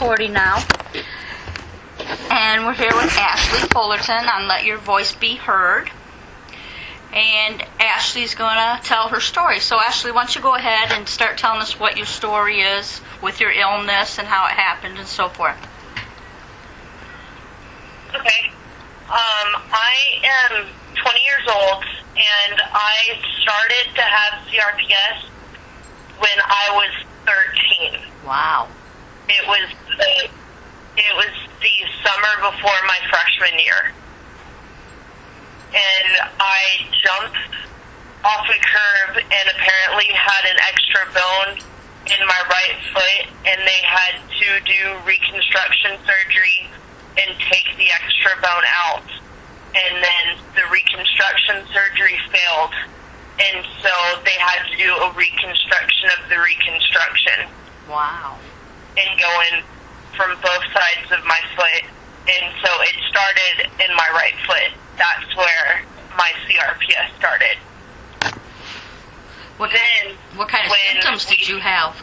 recording now. And we're here with Ashley Fullerton on Let Your Voice Be Heard. And Ashley's going to tell her story. So Ashley, why don't you go ahead and start telling us what your story is with your illness and how it happened and so forth. Okay. I am 20 years old, and I started to have CRPS when I was 13. Wow. It was the summer before my freshman year. And I jumped off a curb and apparently had an extra bone in my right foot, and they had to do reconstruction surgery and take the extra bone out. And then the reconstruction surgery failed, and so they had to do a reconstruction of the reconstruction. Wow. And going from both sides of my foot. And so it started in my right foot. That's where my CRPS started. What kind of symptoms did you have?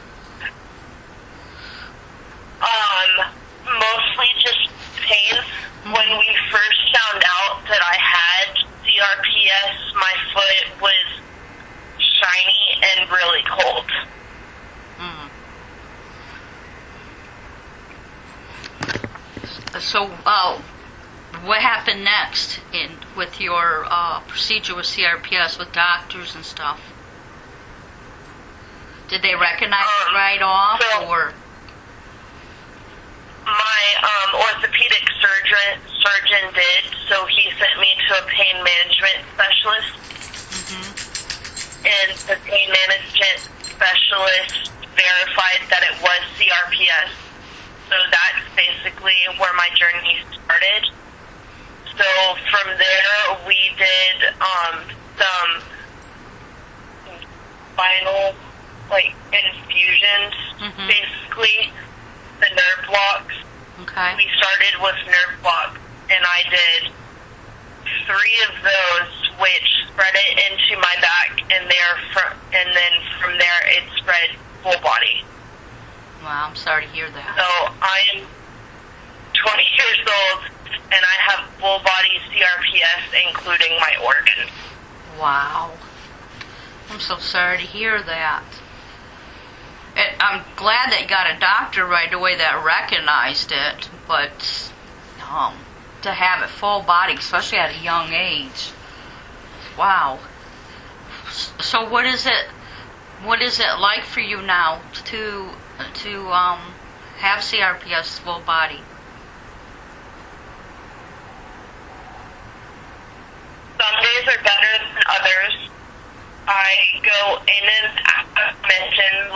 Mostly just pain. Mm-hmm. When we first found out that I had CRPS, my foot was shiny and really cold. Mm. So, what happened next with your procedure with CRPS with doctors and stuff? Did they recognize it right off, or? My orthopedic surgeon did, so he sent me to a pain management specialist. Mm-hmm. And the pain management specialist verified that it was CRPS. So that's basically where my journey started. So from there, we did some spinal, infusions, mm-hmm. basically, the nerve blocks. Okay. We started with nerve blocks, and I did 3 of those, which spread it into my back, and then from there, it spread full body. Wow, I'm sorry to hear that. So I am 20 years old, and I have full body CRPS, including my organs. Wow. I'm so sorry to hear that. I'm glad that you got a doctor right away that recognized it, but to have it full body, especially at a young age, wow. So what is it like for you now to have CRPS full body? Some days are better than others. I go in and mention,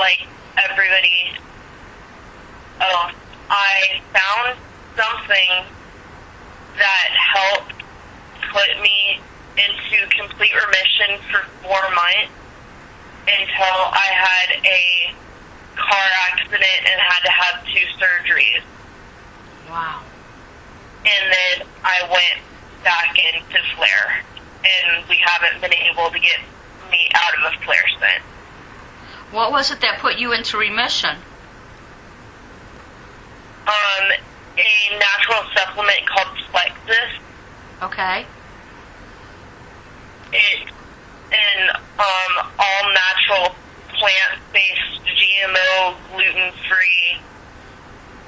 everybody, I found something that helped put me into complete remission for 4 months until I had a car accident and had to have 2 surgeries. Wow. And then I went back into flare, and we haven't been able to get me out of a flare since. What was it that put you into remission? A natural supplement called Plexus. Okay. It's an all-natural, plant-based, GMO, gluten-free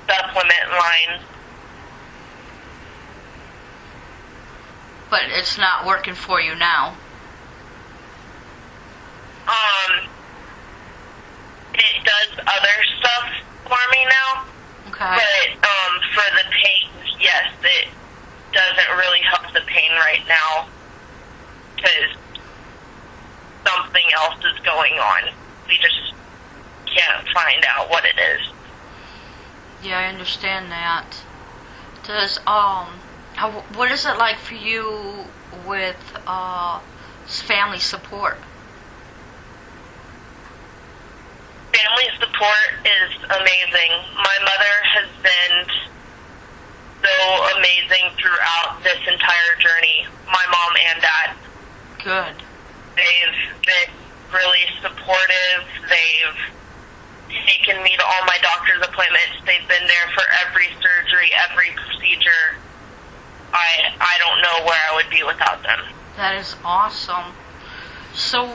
supplement line. But it's not working for you now. It does other stuff for me now. Okay. But for the pain, yes, it doesn't really help the pain right now because something else is going on. We just can't find out what it is. Yeah, I understand that. Does what is it like for you with family support? Family support is amazing. My mother has been so amazing throughout this entire journey. My mom and dad. Good. They've been really supportive. They've taken me to all my doctor's doctor's appointments. They've been there for every surgery, every procedure. I don't know where I would be without them. That is awesome. So,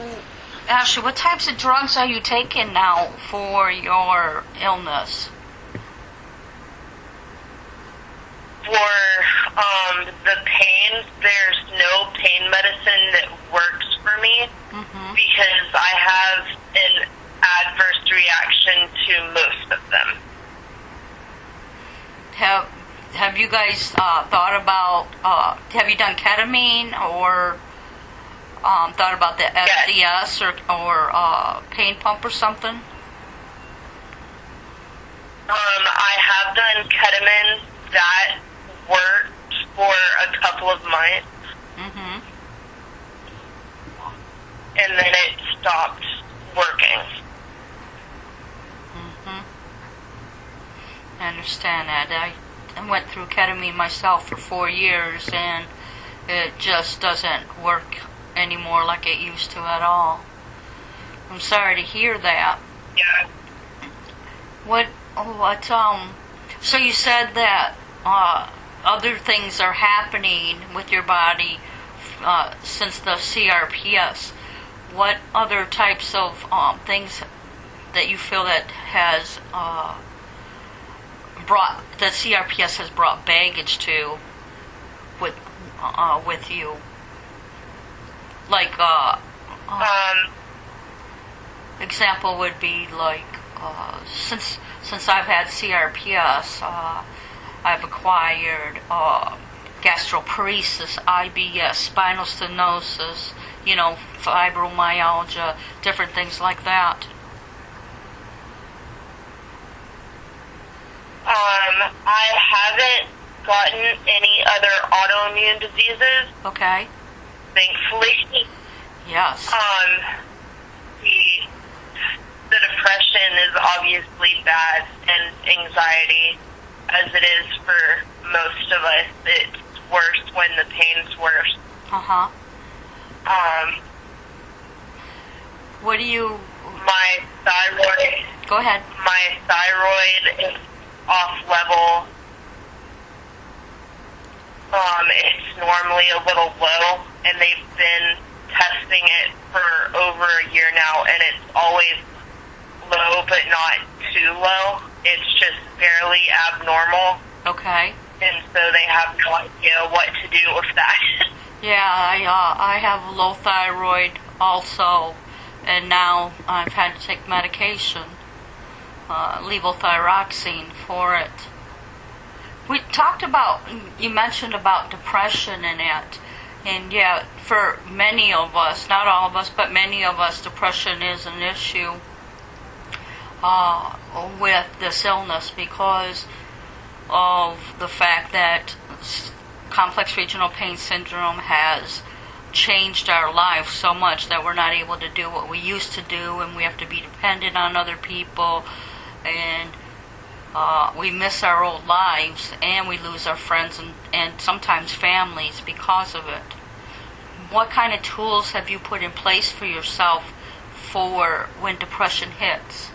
Ashley, what types of drugs are you taking now for your illness? For the pain, there's no pain medicine that works for me because I have an adverse reaction to most of them. Have you guys thought about, have you done ketamine or thought about the SDS or pain pump or something? I have done ketamine. That worked for a couple of months. And then it stopped working. I understand that. I went through ketamine myself for 4 years, and it just doesn't work anymore like it used to at all. I'm sorry to hear that. Yeah. So you said that other things are happening with your body since the CRPS. What other types of things that you feel that has that CRPS has brought baggage to with you? Like example would be like since I've had CRPS, I've acquired gastroparesis, IBS, spinal stenosis, fibromyalgia, different things like that. I haven't gotten any other autoimmune diseases. Okay. Thankfully. Yes. The depression is obviously bad, and anxiety, as it is for most of us. It's worse when the pain's worse. What do you... My thyroid... Go ahead. My thyroid is off level. It's normally a little low, and they've been testing it for over a year now, and it's always low, but not too low. It's just barely abnormal. Okay. And so they have no idea what to do with that. Yeah, I have low thyroid also, and now I've had to take medication, levothyroxine for it. We talked about, you mentioned about depression in it, and yeah, for many of us, not all of us, but many of us, depression is an issue with this illness because of the fact that complex regional pain syndrome has changed our life so much that we're not able to do what we used to do, and we have to be dependent on other people, and we miss our old lives, and we lose our friends and sometimes families because of it. What kind of tools have you put in place for yourself for when depression hits?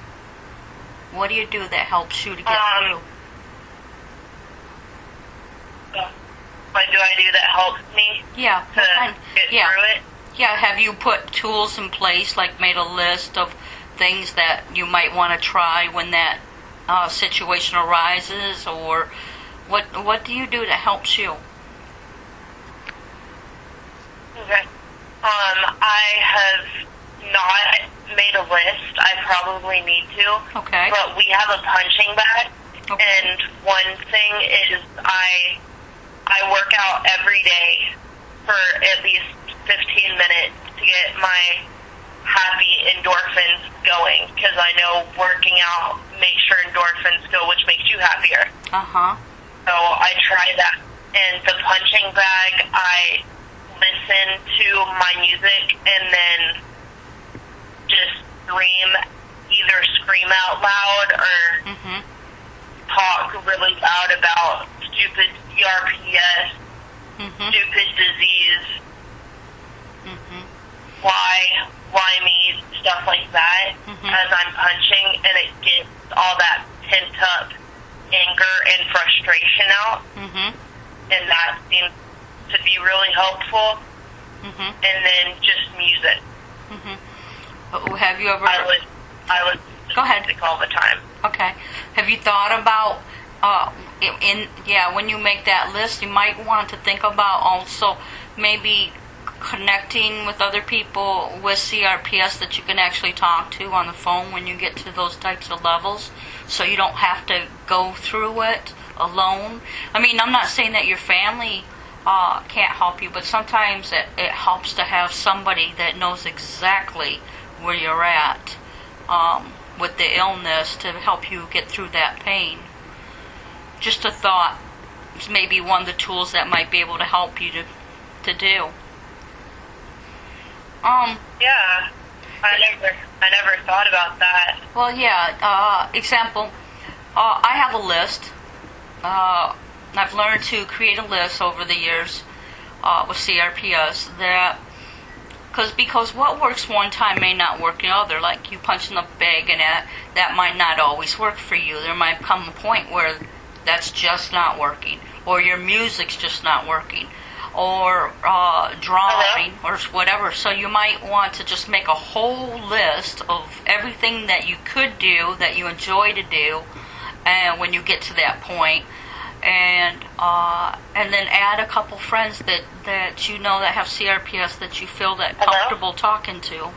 What do you do that helps you to get through? What do I do that helps me to get through it? Yeah, have you put tools in place, like made a list of things that you might want to try when that situation arises, or what do you do that helps you? Okay. I have not made a list. I probably need to. Okay. But we have a punching bag, and one thing is I work out every day for at least 15 minutes to get my happy endorphins going, because I know working out makes your endorphins go, which makes you happier. So I try that. And the punching bag, I listen to my music and then just either scream out loud or talk really loud about stupid CRPS, stupid disease. why me, stuff like that, as I'm punching, and it gets all that pent up anger and frustration out, and that seems to be really helpful. And then just music. Have you ever? I was Go ahead. music all the time. Okay. Have you thought about when you make that list, you might want to think about also maybe connecting with other people with CRPS that you can actually talk to on the phone when you get to those types of levels, so you don't have to go through it alone. I mean, I'm not saying that your family can't help you, but sometimes it helps to have somebody that knows exactly where you're at with the illness to help you get through that pain. Just a thought. It's maybe one of the tools that might be able to help you to do. Yeah, I never thought about that. Well, yeah. Example. I have a list. I've learned to create a list over the years with CRPS that because what works one time may not work another. Like you punch in the bag, and that might not always work for you. There might come a point where that's just not working, or your music's just not working, or drawing, or whatever. So you might want to just make a whole list of everything that you could do, that you enjoy to do, and when you get to that point, and then add a couple friends that you know that have CRPS that you feel that comfortable talking to.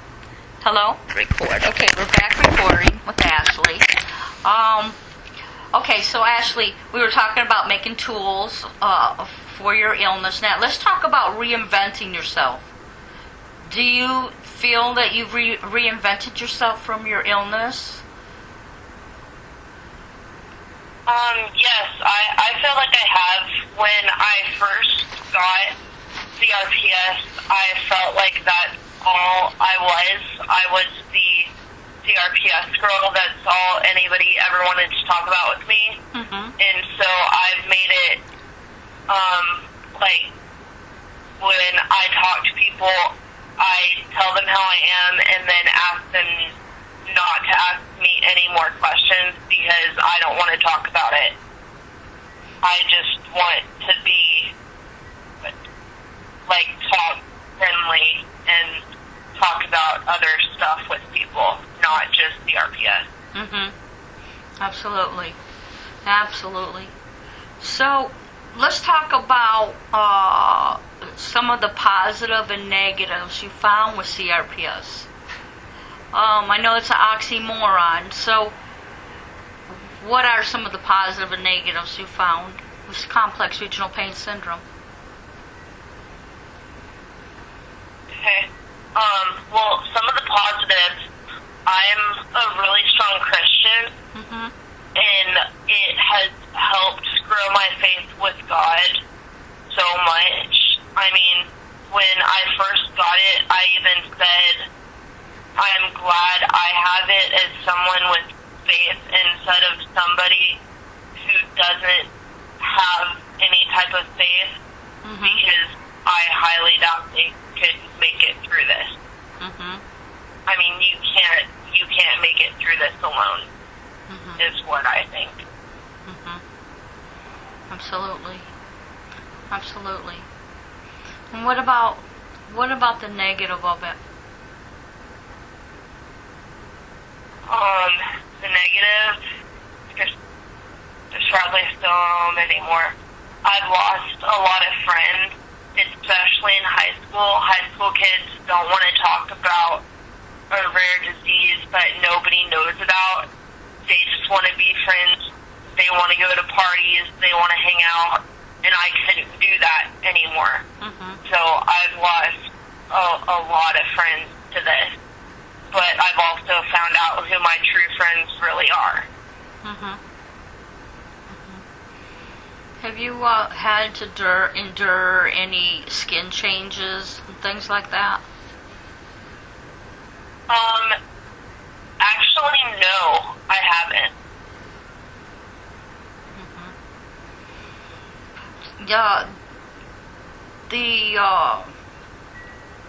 Hello? Record. Okay, we're back recording with Ashley. Okay, so Ashley, we were talking about making tools for your illness. Now, let's talk about reinventing yourself. Do you feel that you've reinvented yourself from your illness? Yes, I feel like I have. When I first got CRPS, I felt like that's all I was. I was the CRPS girl. That's all anybody ever wanted to talk about with me. And so I've made it, like, when I talk to people, I tell them how I am and then ask them not to ask me any more questions because I don't want to talk about it. I just want to be, like, talk friendly and talk about other stuff with people, not just the RPS. Absolutely. Absolutely. So, let's talk about some of the positive and negatives you found with CRPS. I know it's an oxymoron, so what are some of the positive and negatives you found with complex regional pain syndrome? Okay. Well, some of the positives, I'm a really strong Christian, and it has helped grow my faith with God so much. I mean, when I first got it, I even said, I'm glad I have it as someone with faith instead of somebody who doesn't have any type of faith, because I highly doubt they could make it through this. I mean, you can't make it through this alone, is what I think. Absolutely. Absolutely. And what about the negative of it? The negative, there's probably so many more. I've lost a lot of friends, especially in high school. High school kids don't want to talk about a rare disease that nobody knows about. They just want to be friends. They want to go to parties. They want to hang out. And I couldn't do that anymore. So I've lost a lot of friends to this. But I've also found out who my true friends really are. Have you had to endure any skin changes and things like that? Actually, no, I haven't.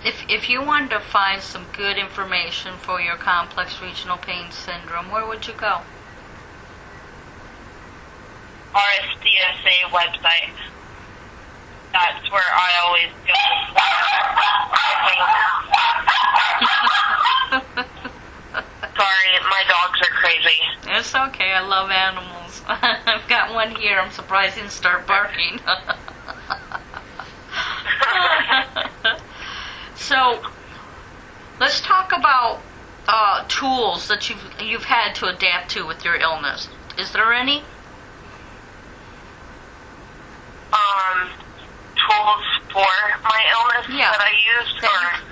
If you wanted to find some good information for your complex regional pain syndrome, where would you go? RSDSA website. That's where I always go. Sorry, my dogs are crazy. It's okay. I love animals. I've got one here. I'm surprised he didn't start barking. So, let's talk about tools that you've had to adapt to with your illness. Is there any? Tools for my illness that I used,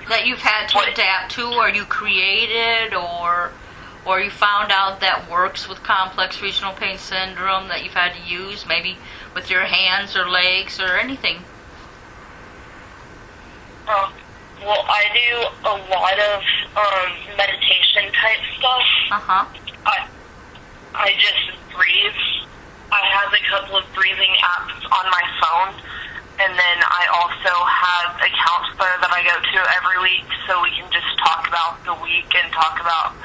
that you've had to adapt to, or you created, or you found out that works with complex regional pain syndrome that you've had to use, maybe with your hands or legs or anything. Well, I do a lot of meditation type stuff. I just breathe. I have a couple of breathing apps on my phone, and then I also have a counselor that I go to every week, so we can just talk about the week and talk about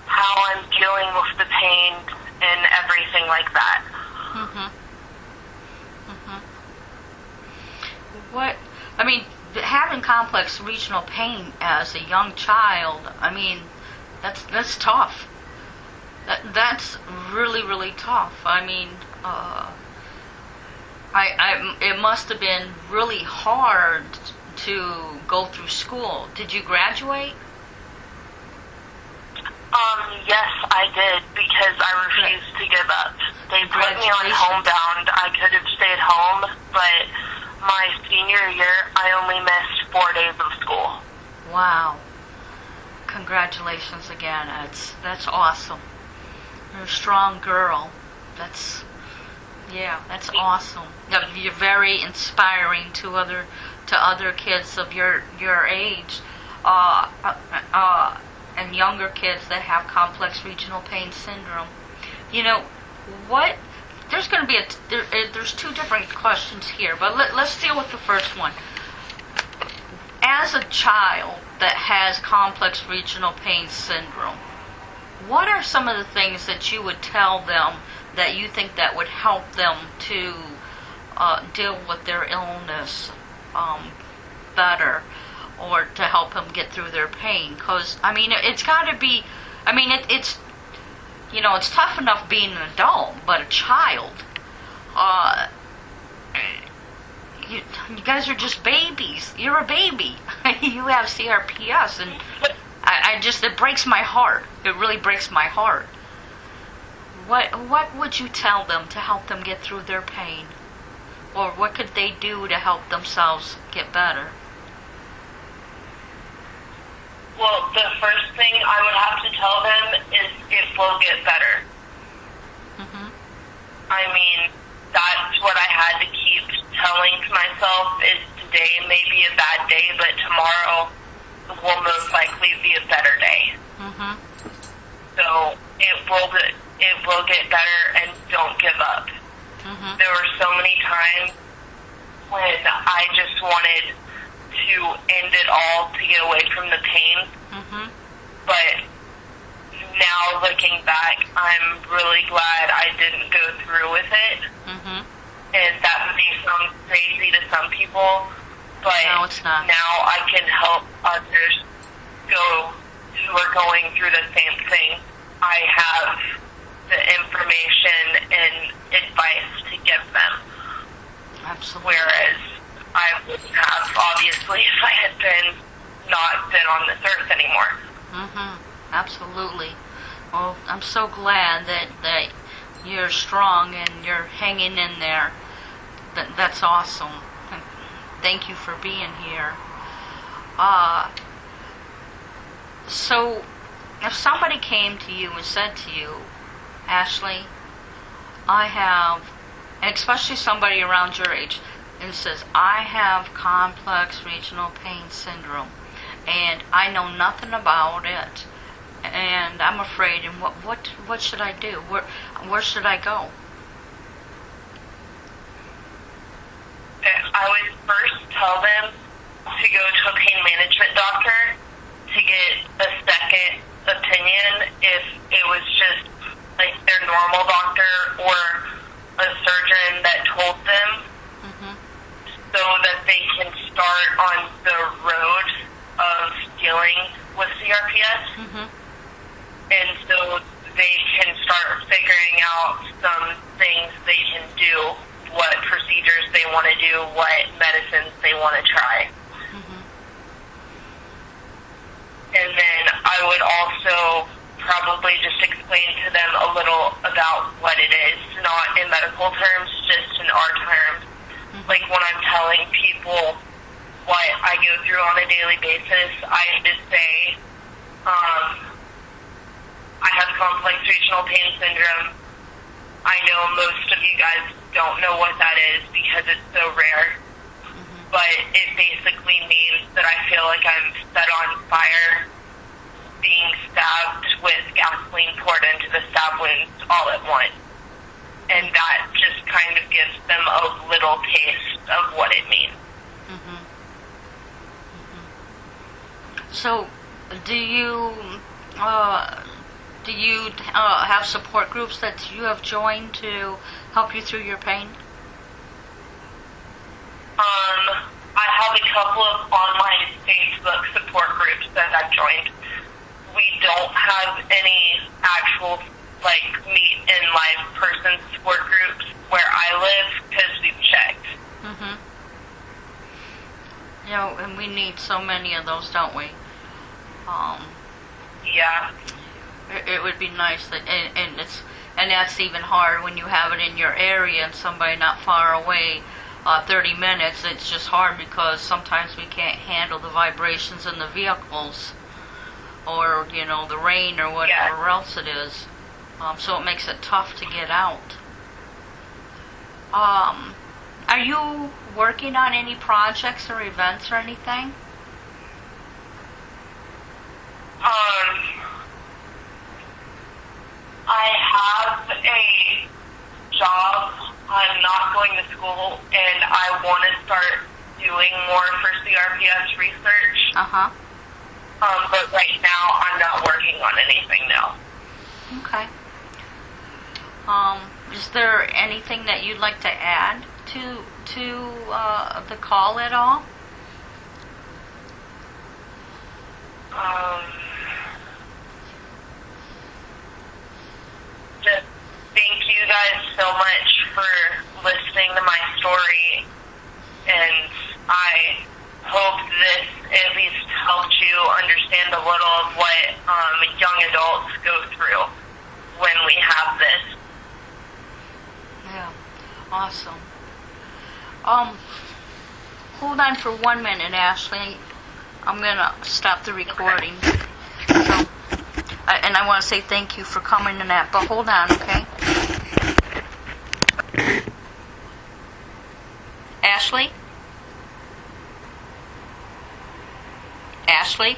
how I'm dealing with the pain and everything like that. What? I mean, having complex regional pain as a young child, I mean, that's tough. That's really, really tough. I mean, it must have been really hard to go through school. Did you graduate? Yes, I did, because I refused to give up. They put me on homebound. I could have stayed home, but my senior year, I only missed 4 days of school. Wow. Congratulations again. That's awesome. You're a strong girl. That's awesome. You're very inspiring to other kids of your age, and younger kids that have complex regional pain syndrome. You know what? There's going to be there's two different questions here, but let's deal with the first one. As a child that has complex regional pain syndrome, what are some of the things that you would tell them that you think that would help them to deal with their illness better, or to help them get through their pain? Because, I mean, it's got to be, I mean, it's tough enough being an adult, but a child, you guys are just babies. You're a baby. You have CRPS, and it breaks my heart. It really breaks my heart. What would you tell them to help them get through their pain? Or what could they do to help themselves get better? Well, the first thing I would have to tell them is it will get better. I mean, that's what I had to keep telling to myself, is today may be a bad day, but tomorrow will most likely be a better day. So it will get better, and don't give up. There were so many times when I just wanted to end it all to get away from the pain. But now looking back, I'm really glad I didn't go through with it. And that may sound crazy to some people, but no, it's not. Now I can help others who are going through the same thing. I have the information and advice to give them. Absolutely. Whereas I wouldn't have, obviously, if I had not been on this earth anymore. Absolutely. Well, I'm so glad that you're strong and you're hanging in there. That's awesome. And thank you for being here. So, if somebody came to you and said to you, Ashley, I have, and especially somebody around your age, and says, I have complex regional pain syndrome, and I know nothing about it, and I'm afraid, and what should I do? Where should I go? I would first tell them to go to a pain management doctor to get a second opinion if it was just like their normal doctor or a surgeon that told them, so that they can start on the road of dealing with CRPS. And so they can start figuring out some things they can do, what procedures they want to do, what medicines they want to try. And then I would also probably just explain to them a little about what it is, not in medical terms, just in our terms. Like when I'm telling people what I go through on a daily basis, I just say, I have complex regional pain syndrome. I know most of you guys don't know what that is because it's so rare, but it basically means that I feel like I'm set on fire, being stabbed with gasoline poured into the stab wounds all at once. And that just kind of gives them a little taste of what it means. So, do you have support groups that you have joined to help you through your pain? I have a couple of online Facebook support groups that I've joined. We don't have any actual, like, meet in live person support groups where I live because we've checked. You know, and we need so many of those, don't we? Yeah. It would be nice that, and that's even hard when you have it in your area and somebody not far away. 30 minutes, it's just hard because sometimes we can't handle the vibrations in the vehicles, or the rain or whatever else it is. So it makes it tough to get out. Are you working on any projects or events or anything? I have a job. I'm not going to school, and I want to start doing more for CRPS research. But right now, I'm not working on anything now. Okay. Is there anything that you'd like to add to the call at all? Just thank you guys so much for listening to my story, and I hope this at least helped you understand a little of what young adults go through when we have this. Yeah, awesome. Hold on for 1 minute, Ashley. I'm gonna stop the recording. So, and I want to say thank you for coming and that, but hold on, okay? Ashley? Ashley?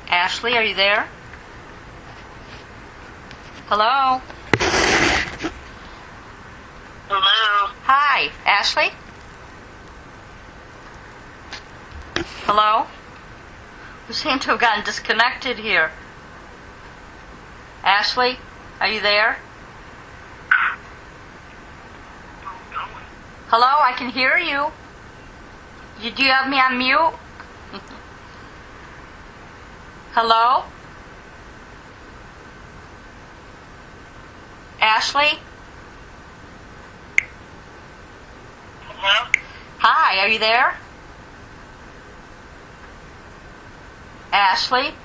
Ashley, are you there? Hello? Hello? Hi, Ashley? Hello? We seem to have gotten disconnected here. Ashley, are you there? Hello, I can hear you. Do you have me on mute? Hello? Ashley? Hello? Hi, are you there? Ashley?